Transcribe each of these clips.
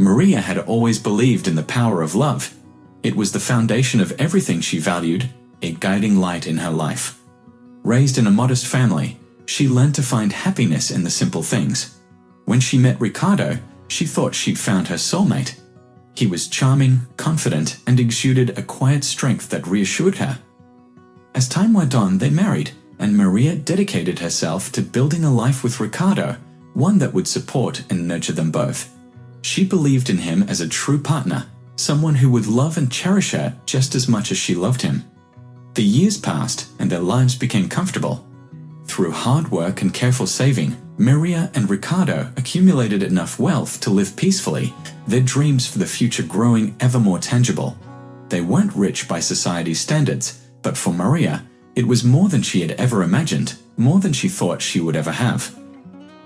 Maria had always believed in the power of love. It was the foundation of everything she valued, a guiding light in her life. Raised in a modest family, she learned to find happiness in the simple things. When she met Ricardo, she thought she'd found her soulmate. He was charming, confident, and exuded a quiet strength that reassured her. As time went on, they married, and Maria dedicated herself to building a life with Ricardo, one that would support and nurture them both. She believed in him as a true partner, someone who would love and cherish her just as much as she loved him. The years passed, and their lives became comfortable. Through hard work and careful saving, Maria and Ricardo accumulated enough wealth to live peacefully, their dreams for the future growing ever more tangible. They weren't rich by society's standards, but for Maria, it was more than she had ever imagined, more than she thought she would ever have.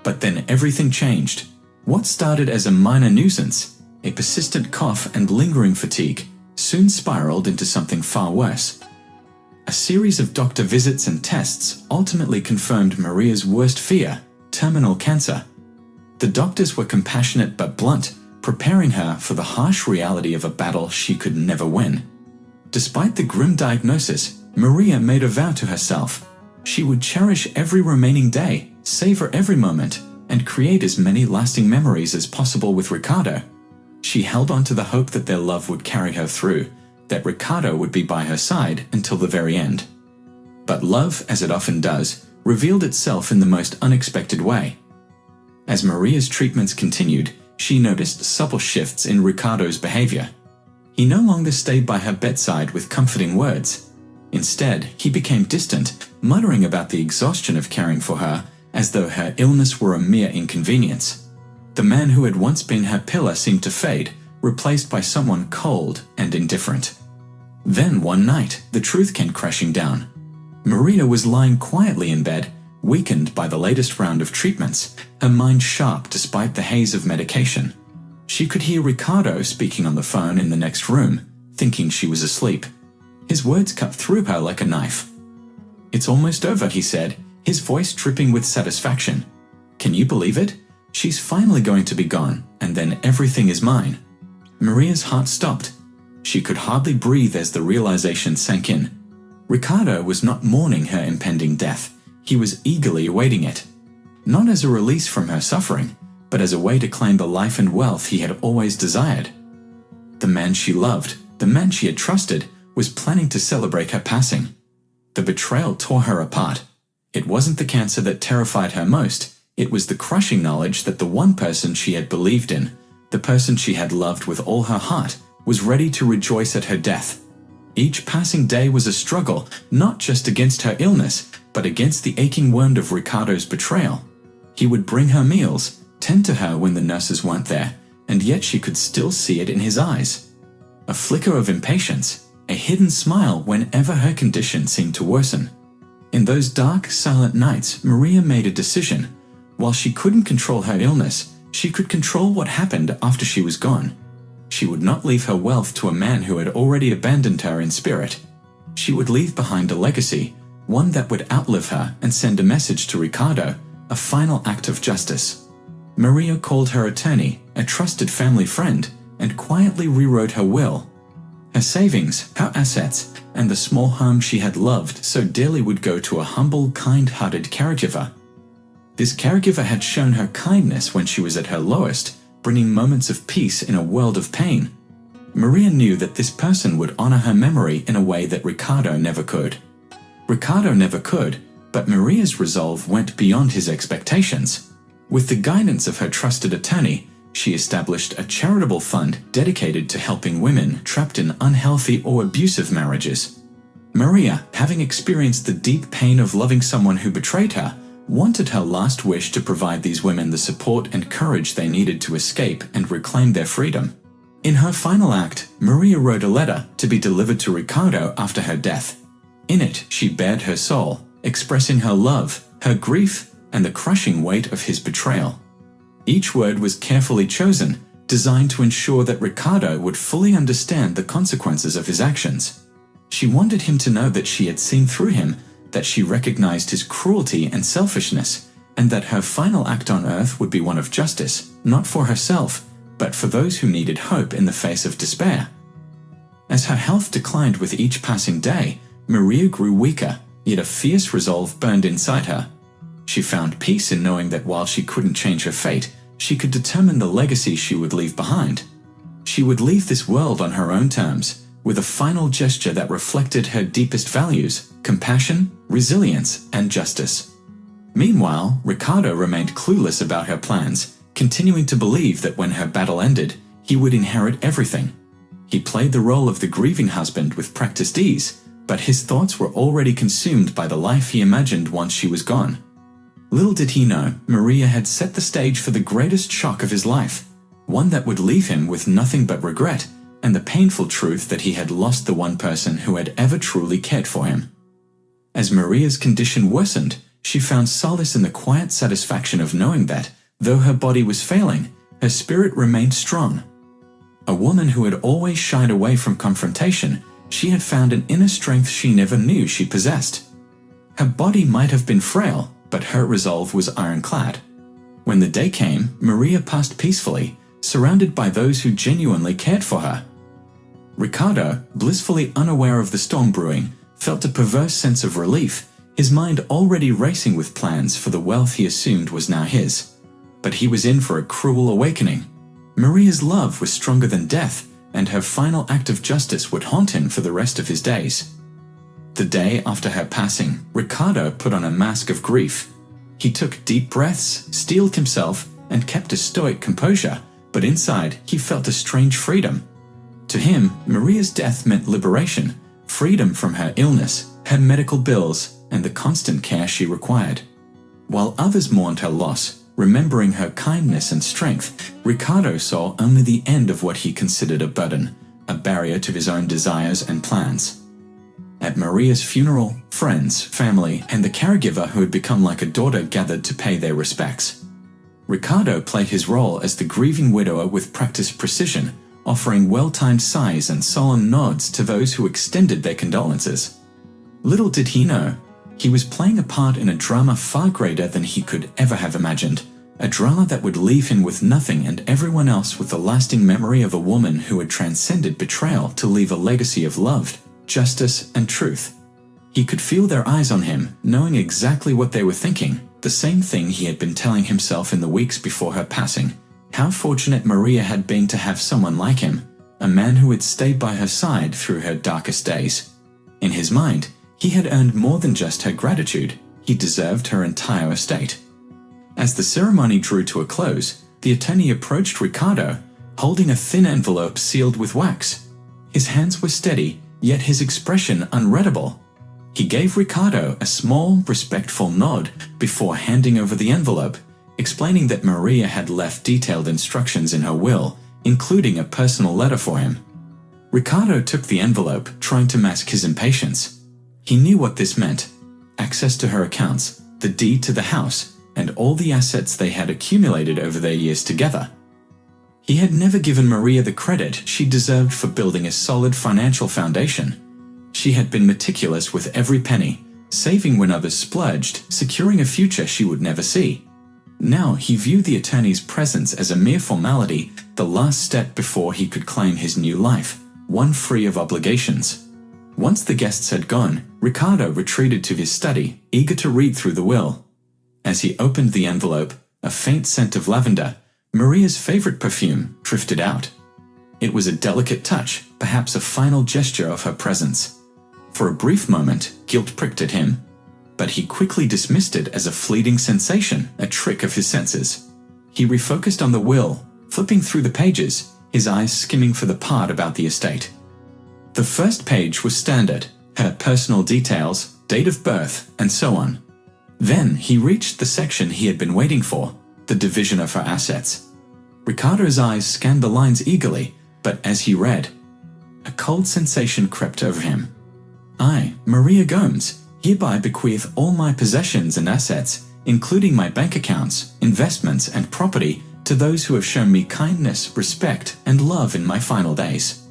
But then everything changed. What started as a minor nuisance, a persistent cough and lingering fatigue, soon spiraled into something far worse. A series of doctor visits and tests ultimately confirmed Maria's worst fear, terminal cancer. The doctors were compassionate but blunt, preparing her for the harsh reality of a battle she could never win. Despite the grim diagnosis, Maria made a vow to herself. She would cherish every remaining day, savor every moment, and create as many lasting memories as possible with Ricardo. She held on to the hope that their love would carry her through, that Ricardo would be by her side until the very end. But love, as it often does, revealed itself in the most unexpected way. As Maria's treatments continued, she noticed subtle shifts in Ricardo's behavior. He no longer stayed by her bedside with comforting words. Instead, he became distant, muttering about the exhaustion of caring for her, as though her illness were a mere inconvenience. The man who had once been her pillar seemed to fade, replaced by someone cold and indifferent. Then one night, the truth came crashing down. Maria was lying quietly in bed, weakened by the latest round of treatments, her mind sharp despite the haze of medication. She could hear Ricardo speaking on the phone in the next room, thinking she was asleep. His words cut through her like a knife. "It's almost over," he said, his voice dripping with satisfaction. "Can you believe it? She's finally going to be gone, and then everything is mine." Maria's heart stopped. She could hardly breathe as the realization sank in. Ricardo was not mourning her impending death. He was eagerly awaiting it. Not as a release from her suffering, but as a way to claim the life and wealth he had always desired. The man she loved, the man she had trusted, was planning to celebrate her passing. The betrayal tore her apart. It wasn't the cancer that terrified her most. It was the crushing knowledge that the one person she had believed in, the person she had loved with all her heart, was ready to rejoice at her death. Each passing day was a struggle, not just against her illness, but against the aching wound of Ricardo's betrayal. He would bring her meals, tend to her when the nurses weren't there, and yet she could still see it in his eyes. A flicker of impatience, a hidden smile whenever her condition seemed to worsen. In those dark, silent nights, Maria made a decision. While she couldn't control her illness, she could control what happened after she was gone. She would not leave her wealth to a man who had already abandoned her in spirit. She would leave behind a legacy, one that would outlive her and send a message to Ricardo, a final act of justice. Maria called her attorney, a trusted family friend, and quietly rewrote her will. Her savings, her assets, and the small home she had loved so dearly would go to a humble, kind-hearted caregiver. This caregiver had shown her kindness when she was at her lowest, bringing moments of peace in a world of pain. Maria knew that this person would honor her memory in a way that Ricardo never could. Ricardo never could, but Maria's resolve went beyond his expectations. With the guidance of her trusted attorney, she established a charitable fund dedicated to helping women trapped in unhealthy or abusive marriages. Maria, having experienced the deep pain of loving someone who betrayed her, wanted her last wish to provide these women the support and courage they needed to escape and reclaim their freedom. In her final act, Maria wrote a letter to be delivered to Ricardo after her death. In it, she bared her soul, expressing her love, her grief, and the crushing weight of his betrayal. Each word was carefully chosen, designed to ensure that Ricardo would fully understand the consequences of his actions. She wanted him to know that she had seen through him, that she recognized his cruelty and selfishness, and that her final act on earth would be one of justice, not for herself, but for those who needed hope in the face of despair. As her health declined with each passing day, Maria grew weaker, yet a fierce resolve burned inside her. She found peace in knowing that while she couldn't change her fate, she could determine the legacy she would leave behind. She would leave this world on her own terms, with a final gesture that reflected her deepest values: compassion, resilience, and justice. Meanwhile, Ricardo remained clueless about her plans, continuing to believe that when her battle ended, he would inherit everything. He played the role of the grieving husband with practiced ease, but his thoughts were already consumed by the life he imagined once she was gone. Little did he know, Maria had set the stage for the greatest shock of his life, one that would leave him with nothing but regret and the painful truth that he had lost the one person who had ever truly cared for him. As Maria's condition worsened, she found solace in the quiet satisfaction of knowing that, though her body was failing, her spirit remained strong. A woman who had always shied away from confrontation, she had found an inner strength she never knew she possessed. Her body might have been frail, but her resolve was ironclad. When the day came, Maria passed peacefully, surrounded by those who genuinely cared for her. Ricardo, blissfully unaware of the storm brewing, felt a perverse sense of relief, his mind already racing with plans for the wealth he assumed was now his. But he was in for a cruel awakening. Maria's love was stronger than death, and her final act of justice would haunt him for the rest of his days. The day after her passing, Ricardo put on a mask of grief. He took deep breaths, steeled himself, and kept a stoic composure, but inside he felt a strange freedom. To him, Maria's death meant liberation, freedom from her illness, her medical bills, and the constant care she required. While others mourned her loss, remembering her kindness and strength, Ricardo saw only the end of what he considered a burden, a barrier to his own desires and plans. At Maria's funeral, friends, family, and the caregiver who had become like a daughter gathered to pay their respects. Ricardo played his role as the grieving widower with practiced precision, offering well-timed sighs and solemn nods to those who extended their condolences. Little did he know, he was playing a part in a drama far greater than he could ever have imagined, a drama that would leave him with nothing and everyone else with the lasting memory of a woman who had transcended betrayal to leave a legacy of love, justice, and truth. He could feel their eyes on him, knowing exactly what they were thinking, the same thing he had been telling himself in the weeks before her passing. How fortunate Maria had been to have someone like him, a man who had stayed by her side through her darkest days. In his mind, he had earned more than just her gratitude, he deserved her entire estate. As the ceremony drew to a close, the attorney approached Ricardo, holding a thin envelope sealed with wax. His hands were steady, yet his expression unreadable. He gave Ricardo a small, respectful nod before handing over the envelope, explaining that Maria had left detailed instructions in her will, including a personal letter for him. Ricardo took the envelope, trying to mask his impatience. He knew what this meant: access to her accounts, the deed to the house, and all the assets they had accumulated over their years together. He had never given Maria the credit she deserved for building a solid financial foundation. She had been meticulous with every penny, saving when others splurged, securing a future she would never see. Now he viewed the attorney's presence as a mere formality, the last step before he could claim his new life, one free of obligations. Once the guests had gone, Ricardo retreated to his study, eager to read through the will. As he opened the envelope, a faint scent of lavender, Maria's favorite perfume, drifted out. It was a delicate touch, perhaps a final gesture of her presence. For a brief moment, guilt pricked at him, but he quickly dismissed it as a fleeting sensation, a trick of his senses. He refocused on the will, flipping through the pages, his eyes skimming for the part about the estate. The first page was standard, her personal details, date of birth, and so on. Then he reached the section he had been waiting for, the division of her assets. Ricardo's eyes scanned the lines eagerly, but as he read, a cold sensation crept over him. I, Maria Gomes, hereby bequeath all my possessions and assets, including my bank accounts, investments, and property, to those who have shown me kindness, respect, and love in my final days.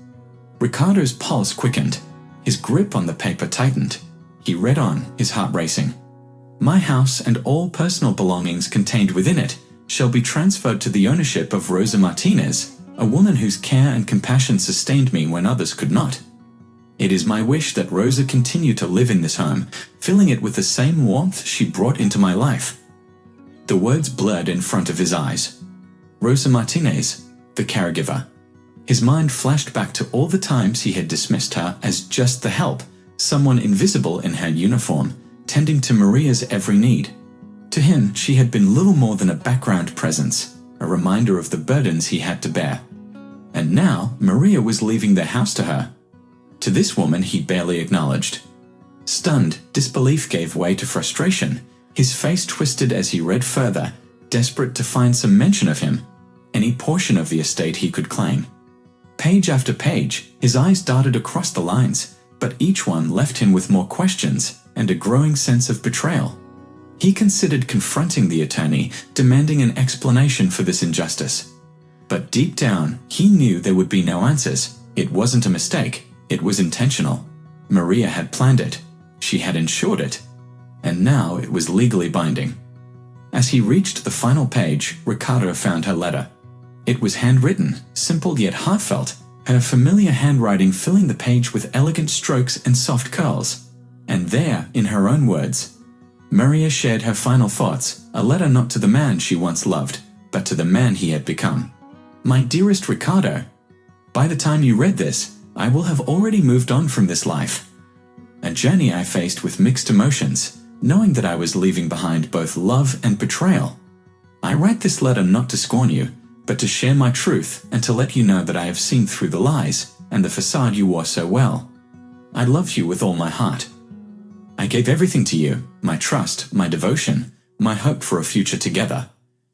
Ricardo's pulse quickened. His grip on the paper tightened. He read on, his heart racing. My house and all personal belongings contained within it, shall be transferred to the ownership of Rosa Martinez, a woman whose care and compassion sustained me when others could not. It is my wish that Rosa continue to live in this home, filling it with the same warmth she brought into my life." The words blurred in front of his eyes. Rosa Martinez, the caregiver. His mind flashed back to all the times he had dismissed her as just the help, someone invisible in her uniform, tending to Maria's every need. To him, she had been little more than a background presence, a reminder of the burdens he had to bear. And now, Maria was leaving their house to her. To this woman he barely acknowledged. Stunned, disbelief gave way to frustration. His face twisted as he read further, desperate to find some mention of him, any portion of the estate he could claim. Page after page, his eyes darted across the lines, but each one left him with more questions and a growing sense of betrayal. He considered confronting the attorney, demanding an explanation for this injustice. But deep down, he knew there would be no answers. It wasn't a mistake, it was intentional. Maria had planned it. She had ensured it. And now it was legally binding. As he reached the final page, Ricardo found her letter. It was handwritten, simple yet heartfelt, her familiar handwriting filling the page with elegant strokes and soft curls. And there, in her own words, Maria shared her final thoughts, a letter not to the man she once loved, but to the man he had become. "My dearest Ricardo, by the time you read this, I will have already moved on from this life. A journey I faced with mixed emotions, knowing that I was leaving behind both love and betrayal. I write this letter not to scorn you, but to share my truth and to let you know that I have seen through the lies and the facade you wore so well. I love you with all my heart. I gave everything to you, my trust, my devotion, my hope for a future together.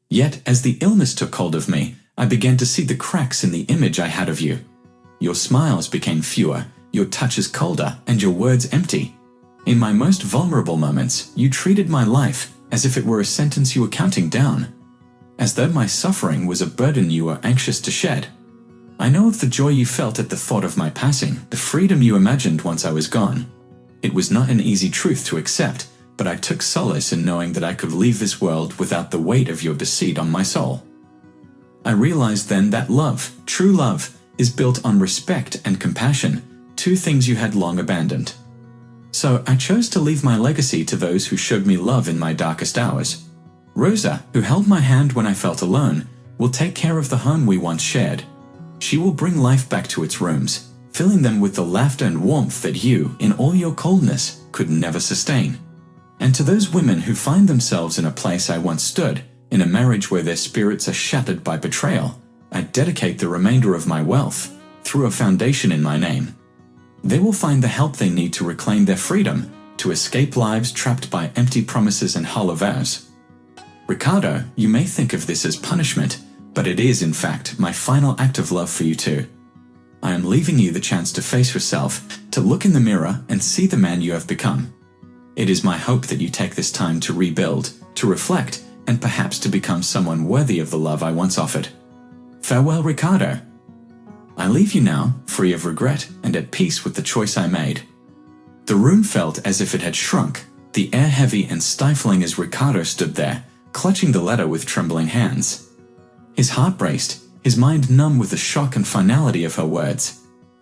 Yet, as the illness took hold of me, I began to see the cracks in the image I had of you. Your smiles became fewer, your touches colder, and your words empty. In my most vulnerable moments, you treated my life as if it were a sentence you were counting down, as though my suffering was a burden you were anxious to shed. I know of the joy you felt at the thought of my passing, the freedom you imagined once I was gone. It was not an easy truth to accept, but I took solace in knowing that I could leave this world without the weight of your deceit on my soul. I realized then that love, true love, is built on respect and compassion, two things you had long abandoned. So I chose to leave my legacy to those who showed me love in my darkest hours. Rosa, who held my hand when I felt alone, will take care of the home we once shared. She will bring life back to its rooms, filling them with the laughter and warmth that you, in all your coldness, could never sustain. And to those women who find themselves in a place I once stood, in a marriage where their spirits are shattered by betrayal, I dedicate the remainder of my wealth, through a foundation in my name. They will find the help they need to reclaim their freedom, to escape lives trapped by empty promises and hollow vows. Ricardo, you may think of this as punishment, but it is, in fact, my final act of love for you too. I am leaving you the chance to face yourself, to look in the mirror and see the man you have become. It is my hope that you take this time to rebuild, to reflect, and perhaps to become someone worthy of the love I once offered. Farewell, Ricardo. I leave you now, free of regret and at peace with the choice I made." The room felt as if it had shrunk, the air heavy and stifling as Ricardo stood there, clutching the letter with trembling hands. His heart raced, his mind numb with the shock and finality of her words.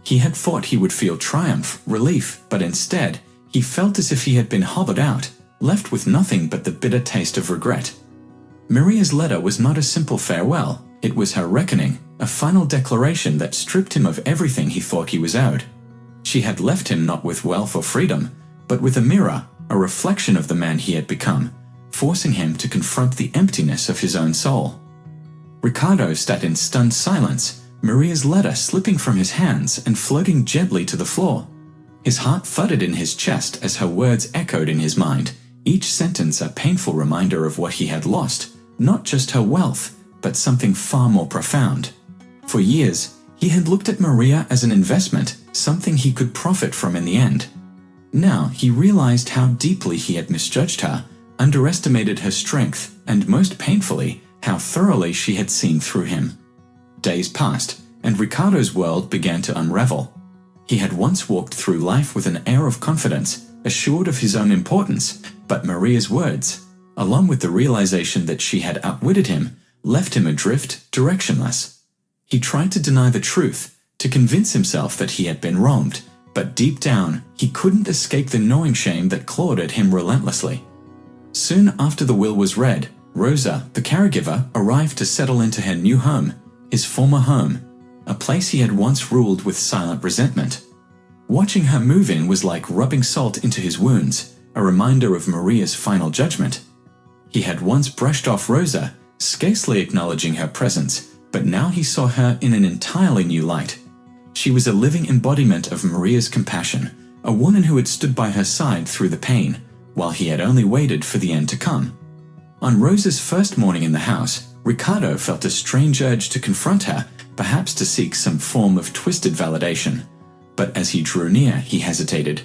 He had thought he would feel triumph, relief, but instead, he felt as if he had been hollowed out, left with nothing but the bitter taste of regret. Maria's letter was not a simple farewell, it was her reckoning, a final declaration that stripped him of everything he thought he was owed. She had left him not with wealth or freedom, but with a mirror, a reflection of the man he had become, forcing him to confront the emptiness of his own soul. Ricardo sat in stunned silence, Maria's letter slipping from his hands and floating gently to the floor. His heart thudded in his chest as her words echoed in his mind, each sentence a painful reminder of what he had lost, not just her wealth, but something far more profound. For years, he had looked at Maria as an investment, something he could profit from in the end. Now he realized how deeply he had misjudged her, underestimated her strength, and most painfully, how thoroughly she had seen through him. Days passed, and Ricardo's world began to unravel. He had once walked through life with an air of confidence, assured of his own importance, but Maria's words, along with the realization that she had outwitted him, left him adrift, directionless. He tried to deny the truth, to convince himself that he had been wronged, but deep down, he couldn't escape the gnawing shame that clawed at him relentlessly. Soon after the will was read, Rosa, the caregiver, arrived to settle into her new home, his former home, a place he had once ruled with silent resentment. Watching her move in was like rubbing salt into his wounds, a reminder of Maria's final judgment. He had once brushed off Rosa, scarcely acknowledging her presence, but now he saw her in an entirely new light. She was a living embodiment of Maria's compassion, a woman who had stood by her side through the pain, while he had only waited for the end to come. On Rosa's first morning in the house, Ricardo felt a strange urge to confront her, perhaps to seek some form of twisted validation. But as he drew near, he hesitated.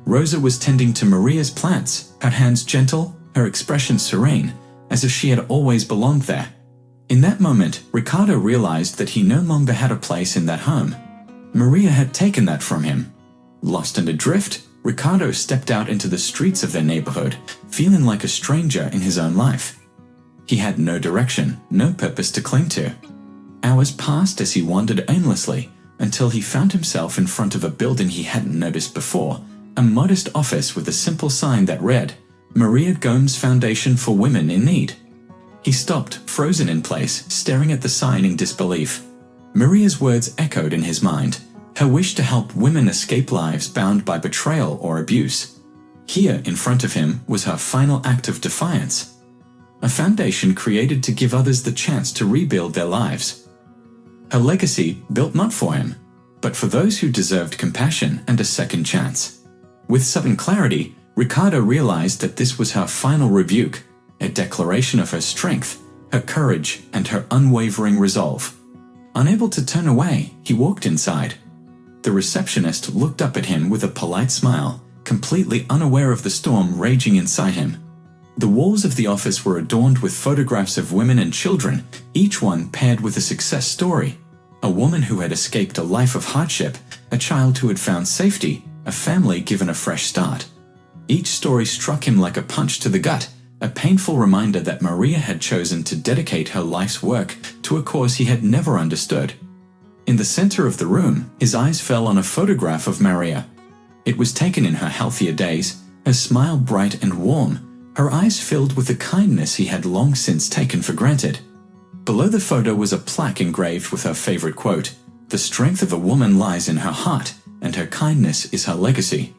Rosa was tending to Maria's plants, her hands gentle, her expression serene, as if she had always belonged there. In that moment, Ricardo realized that he no longer had a place in that home. Maria had taken that from him. Lost and adrift, Ricardo stepped out into the streets of their neighborhood, feeling like a stranger in his own life. He had no direction, no purpose to cling to. Hours passed as he wandered aimlessly, until he found himself in front of a building he hadn't noticed before, a modest office with a simple sign that read, Maria Gomes Foundation for Women in Need. He stopped, frozen in place, staring at the sign in disbelief. Maria's words echoed in his mind, her wish to help women escape lives bound by betrayal or abuse. Here, in front of him, was her final act of defiance. A foundation created to give others the chance to rebuild their lives. Her legacy built not for him, but for those who deserved compassion and a second chance. With sudden clarity, Ricardo realized that this was her final rebuke, a declaration of her strength, her courage, and her unwavering resolve. Unable to turn away, he walked inside. The receptionist looked up at him with a polite smile, completely unaware of the storm raging inside him. The walls of the office were adorned with photographs of women and children, each one paired with a success story. A woman who had escaped a life of hardship, a child who had found safety, a family given a fresh start. Each story struck him like a punch to the gut, a painful reminder that Maria had chosen to dedicate her life's work to a cause he had never understood. In the center of the room, his eyes fell on a photograph of Maria. It was taken in her healthier days, her smile bright and warm, her eyes filled with the kindness he had long since taken for granted. Below the photo was a plaque engraved with her favorite quote, "The strength of a woman lies in her heart, and her kindness is her legacy."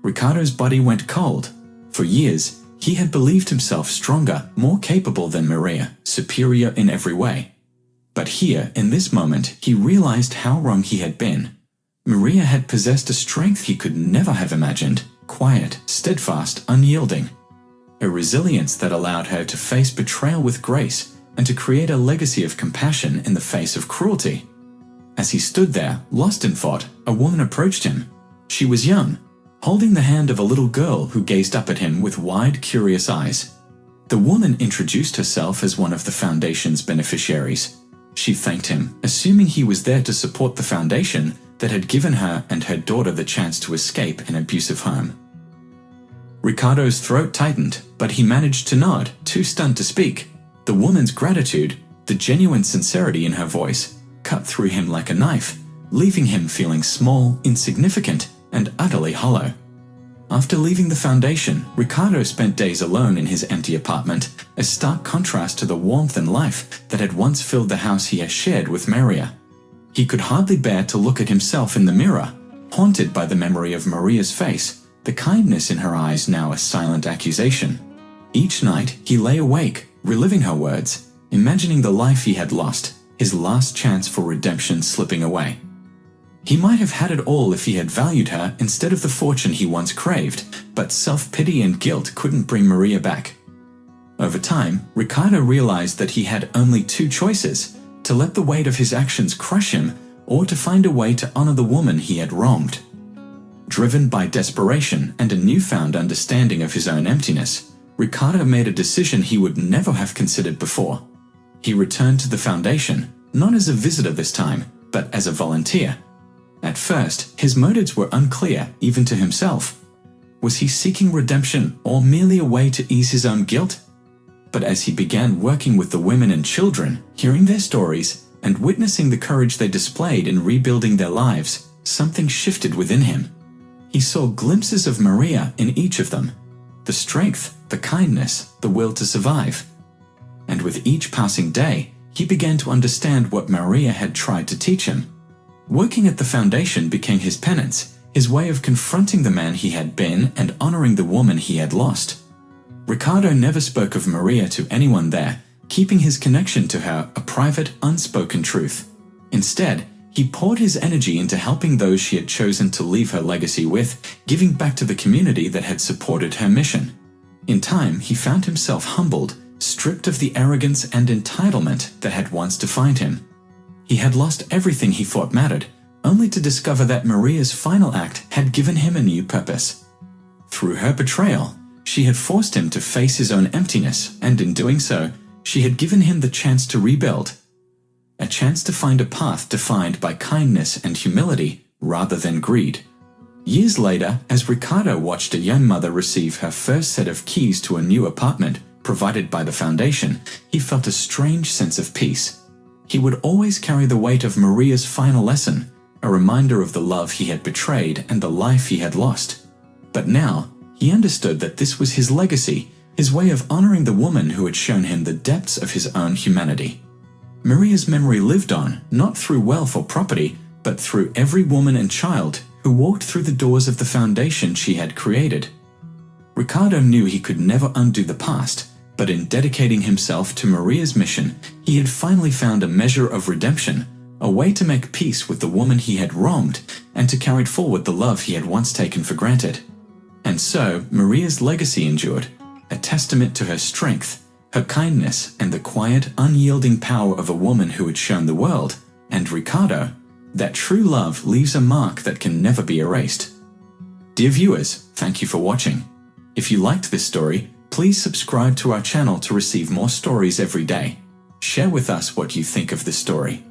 Ricardo's body went cold. For years, he had believed himself stronger, more capable than Maria, superior in every way. But here, in this moment, he realized how wrong he had been. Maria had possessed a strength he could never have imagined, quiet, steadfast, unyielding. A resilience that allowed her to face betrayal with grace and to create a legacy of compassion in the face of cruelty. As he stood there, lost in thought, a woman approached him. She was young, holding the hand of a little girl who gazed up at him with wide, curious eyes. The woman introduced herself as one of the foundation's beneficiaries. She thanked him, assuming he was there to support the foundation that had given her and her daughter the chance to escape an abusive home. Ricardo's throat tightened, but he managed to nod, too stunned to speak. The woman's gratitude, the genuine sincerity in her voice, cut through him like a knife, leaving him feeling small, insignificant, and utterly hollow. After leaving the foundation, Ricardo spent days alone in his empty apartment, a stark contrast to the warmth and life that had once filled the house he had shared with Maria. He could hardly bear to look at himself in the mirror, haunted by the memory of Maria's face, the kindness in her eyes now a silent accusation. Each night, he lay awake, reliving her words, imagining the life he had lost, his last chance for redemption slipping away. He might have had it all if he had valued her instead of the fortune he once craved, but self-pity and guilt couldn't bring Maria back. Over time, Ricardo realized that he had only two choices: to let the weight of his actions crush him, or to find a way to honor the woman he had wronged. Driven by desperation and a newfound understanding of his own emptiness, Ricardo made a decision he would never have considered before. He returned to the foundation, not as a visitor this time, but as a volunteer. At first, his motives were unclear, even to himself. Was he seeking redemption or merely a way to ease his own guilt? But as he began working with the women and children, hearing their stories, and witnessing the courage they displayed in rebuilding their lives, something shifted within him. He saw glimpses of Maria in each of them. The strength, the kindness, the will to survive. And with each passing day, he began to understand what Maria had tried to teach him. Working at the foundation became his penance, his way of confronting the man he had been and honoring the woman he had lost. Ricardo never spoke of Maria to anyone there, keeping his connection to her a private, unspoken truth. Instead, he poured his energy into helping those she had chosen to leave her legacy with, giving back to the community that had supported her mission. In time, he found himself humbled, stripped of the arrogance and entitlement that had once defined him. He had lost everything he thought mattered, only to discover that Maria's final act had given him a new purpose. Through her betrayal, she had forced him to face his own emptiness, and in doing so, she had given him the chance to rebuild. A chance to find a path defined by kindness and humility rather than greed. Years later, as Ricardo watched a young mother receive her first set of keys to a new apartment provided by the foundation, he felt a strange sense of peace. He would always carry the weight of Maria's final lesson, a reminder of the love he had betrayed and the life he had lost. But now, he understood that this was his legacy, his way of honoring the woman who had shown him the depths of his own humanity. Maria's memory lived on, not through wealth or property, but through every woman and child who walked through the doors of the foundation she had created. Ricardo knew he could never undo the past, but in dedicating himself to Maria's mission, he had finally found a measure of redemption, a way to make peace with the woman he had wronged and to carry forward the love he had once taken for granted. And so, Maria's legacy endured, a testament to her strength, her kindness, and the quiet, unyielding power of a woman who had shown the world, and Ricardo, that true love leaves a mark that can never be erased. Dear viewers, thank you for watching. If you liked this story, please subscribe to our channel to receive more stories every day. Share with us what you think of this story.